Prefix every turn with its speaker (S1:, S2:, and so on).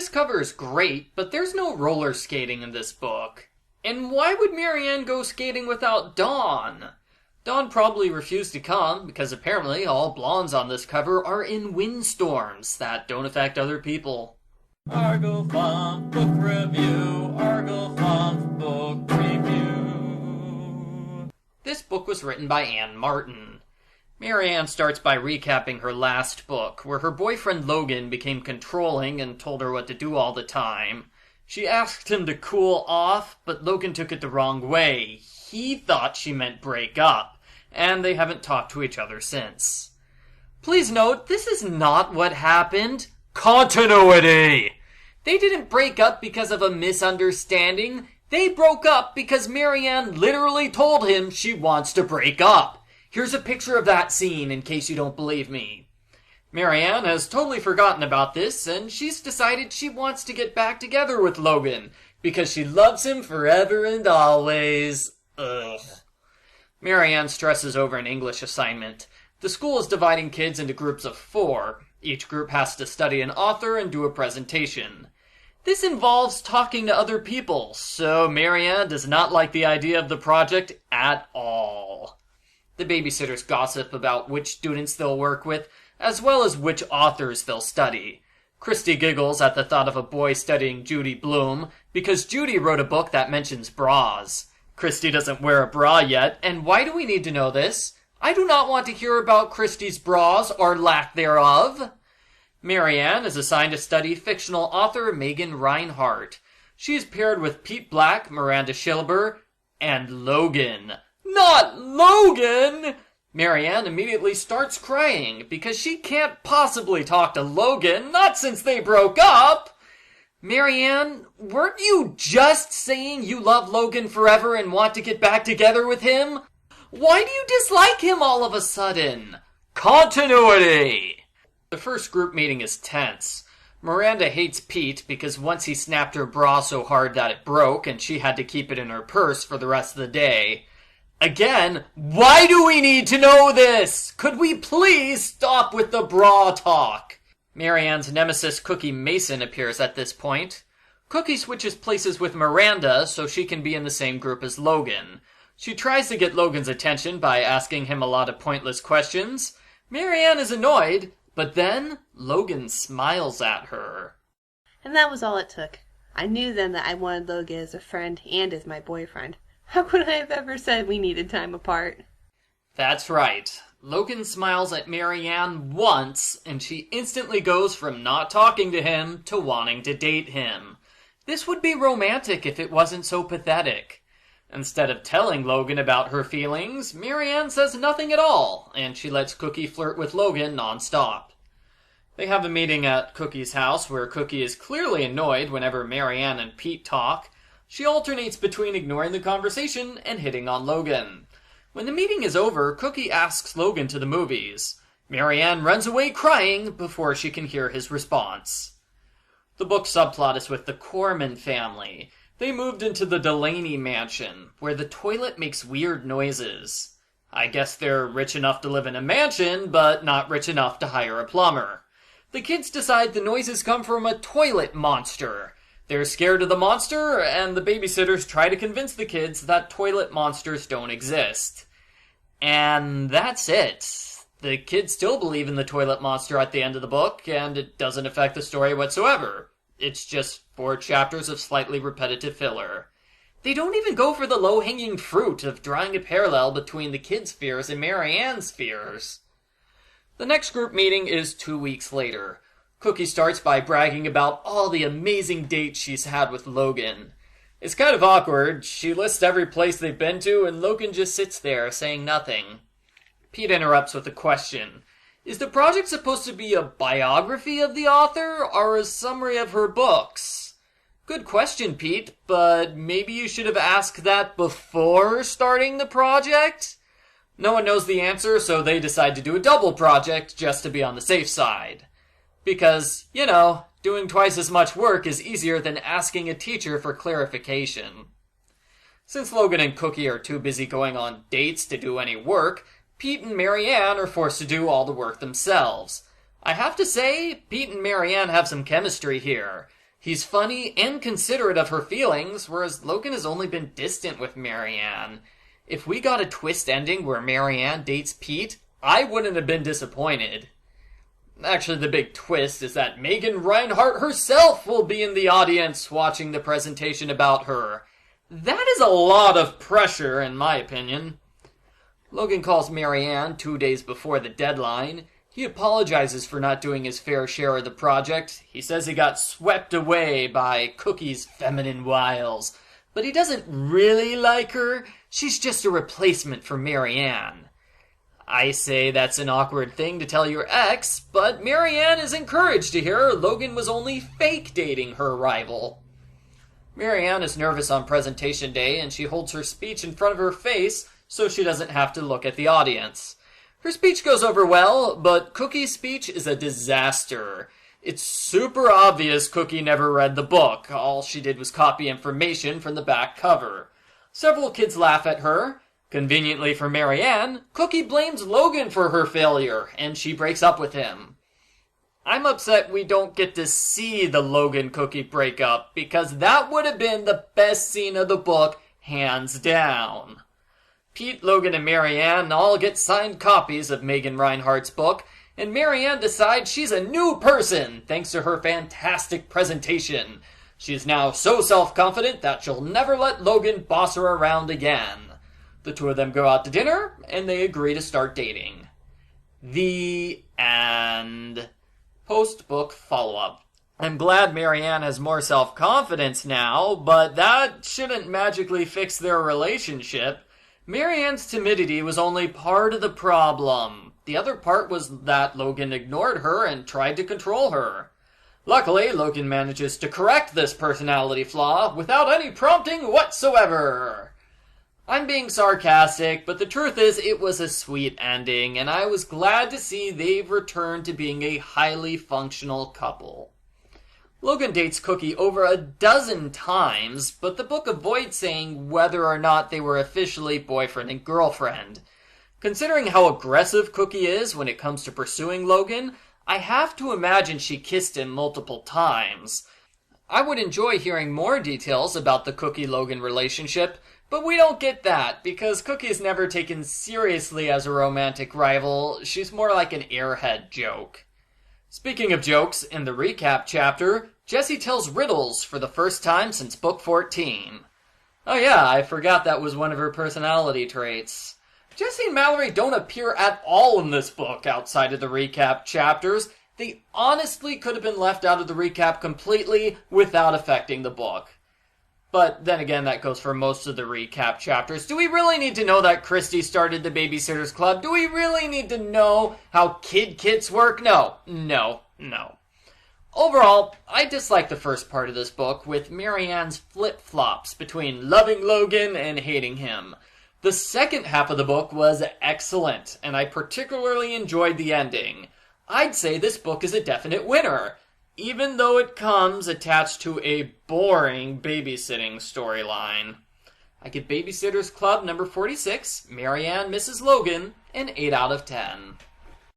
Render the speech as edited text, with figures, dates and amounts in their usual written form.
S1: This cover is great, but there's no roller skating in this book. And why would Marianne go skating without Dawn? Dawn probably refused to come, because apparently all blondes on this cover are in windstorms that don't affect other people.
S2: Argo Funk Book Review, Argo Funk Book Review.
S1: This book was written by Anne Martin. Marianne starts by recapping her last book, where her boyfriend Logan became controlling and told her what to do all the time. She asked him to cool off, but Logan took it the wrong way. He thought she meant break up, and they haven't talked to each other since. Please note, this is not what happened. Continuity! They didn't break up because of a misunderstanding. They broke up because Marianne literally told him she wants to break up. Here's a picture of that scene in case you don't believe me. Marianne has totally forgotten about this, and she's decided she wants to get back together with Logan because she loves him forever and always. Ugh. Marianne stresses over an English assignment. The school is dividing kids into groups of 4. Each group has to study an author and do a presentation. This involves talking to other people, so Marianne does not like the idea of the project at all. The babysitters gossip about which students they'll work with, as well as which authors they'll study. Christy giggles at the thought of a boy studying Judy Blume, because Judy wrote a book that mentions bras. Christy doesn't wear a bra yet, and why do we need to know this? I do not want to hear about Christy's bras, or lack thereof. Marianne is assigned to study fictional author Megan Reinhardt. She is paired with Pete Black, Miranda Shilber, and Logan. Not Logan! Marianne immediately starts crying because she can't possibly talk to Logan, not since they broke up. Marianne, weren't you just saying you love Logan forever and want to get back together with him? Why do you dislike him all of a sudden? Continuity! The first group meeting is tense. Miranda hates Pete because once he snapped her bra so hard that it broke and she had to keep it in her purse for the rest of the day. Again, why do we need to know this? Could we please stop with the bra talk? Marianne's nemesis Cokie Mason appears at this point. Cokie switches places with Miranda so she can be in the same group as Logan. She tries to get Logan's attention by asking him a lot of pointless questions. Marianne is annoyed, but then Logan smiles at her.
S3: And that was all it took. I knew then that I wanted Logan as a friend and as my boyfriend. How could I have ever said we needed time apart?
S1: That's right. Logan smiles at Marianne once, and she instantly goes from not talking to him to wanting to date him. This would be romantic if it wasn't so pathetic. Instead of telling Logan about her feelings, Marianne says nothing at all, and she lets Cokie flirt with Logan nonstop. They have a meeting at Cookie's house where Cokie is clearly annoyed whenever Marianne and Pete talk. She alternates between ignoring the conversation and hitting on Logan. When the meeting is over, Cokie asks Logan to the movies. Marianne runs away crying before she can hear his response. The book subplot is with the Corman family. They moved into the Delaney mansion, where the toilet makes weird noises. I guess they're rich enough to live in a mansion, but not rich enough to hire a plumber. The kids decide the noises come from a toilet monster. They're scared of the monster, and the babysitters try to convince the kids that toilet monsters don't exist. And that's it. The kids still believe in the toilet monster at the end of the book, and it doesn't affect the story whatsoever. It's just 4 chapters of slightly repetitive filler. They don't even go for the low-hanging fruit of drawing a parallel between the kids' fears and Marianne's fears. The next group meeting is 2 weeks later. Cokie starts by bragging about all the amazing dates she's had with Logan. It's kind of awkward. She lists every place they've been to, and Logan just sits there, saying nothing. Pete interrupts with a question. Is the project supposed to be a biography of the author, or a summary of her books? Good question, Pete, but maybe you should have asked that before starting the project? No one knows the answer, so they decide to do a double project just to be on the safe side. Because, doing twice as much work is easier than asking a teacher for clarification. Since Logan and Cokie are too busy going on dates to do any work, Pete and Marianne are forced to do all the work themselves. I have to say, Pete and Marianne have some chemistry here. He's funny and considerate of her feelings, whereas Logan has only been distant with Marianne. If we got a twist ending where Marianne dates Pete, I wouldn't have been disappointed. Actually, the big twist is that Megan Reinhardt herself will be in the audience watching the presentation about her. That is a lot of pressure, in my opinion. Logan calls Marianne 2 days before the deadline. He apologizes for not doing his fair share of the project. He says he got swept away by Cookie's feminine wiles. But he doesn't really like her. She's just a replacement for Marianne. I say that's an awkward thing to tell your ex, but Marianne is encouraged to hear Logan was only fake dating her rival. Marianne is nervous on presentation day, and she holds her speech in front of her face so she doesn't have to look at the audience. Her speech goes over well, but Cookie's speech is a disaster. It's super obvious Cokie never read the book. All she did was copy information from the back cover. Several kids laugh at her. Conveniently for Marianne, Cokie blames Logan for her failure, and she breaks up with him. I'm upset we don't get to see the Logan-Cokie breakup, because that would have been the best scene of the book, hands down. Pete, Logan, and Marianne all get signed copies of Megan Reinhardt's book, and Marianne decides she's a new person thanks to her fantastic presentation. She is now so self-confident that she'll never let Logan boss her around again. The two of them go out to dinner, and they agree to start dating. The end. Post-book follow-up. I'm glad Marianne has more self-confidence now, but that shouldn't magically fix their relationship. Marianne's timidity was only part of the problem. The other part was that Logan ignored her and tried to control her. Luckily, Logan manages to correct this personality flaw without any prompting whatsoever. I'm being sarcastic, but the truth is it was a sweet ending, and I was glad to see they've returned to being a highly functional couple. Logan dates Cokie over a dozen times, but the book avoids saying whether or not they were officially boyfriend and girlfriend. Considering how aggressive Cokie is when it comes to pursuing Logan, I have to imagine she kissed him multiple times. I would enjoy hearing more details about the Cokie-Logan relationship, but we don't get that, because Cookie is never taken seriously as a romantic rival. She's more like an airhead joke. Speaking of jokes, in the recap chapter, Jessie tells riddles for the first time since book 14. Oh yeah, I forgot that was one of her personality traits. Jessie and Mallory don't appear at all in this book outside of the recap chapters. They honestly could have been left out of the recap completely without affecting the book. But then again, that goes for most of the recap chapters. Do we really need to know that Christy started the Babysitters Club? Do we really need to know how kid kits work? No. Overall, I dislike the first part of this book, with Marianne's flip-flops between loving Logan and hating him. The second half of the book was excellent, and I particularly enjoyed the ending. I'd say this book is a definite winner, even though it comes attached to a boring babysitting storyline. I give Babysitter's Club number 46, Marianne Mrs. Logan, an 8 out of 10.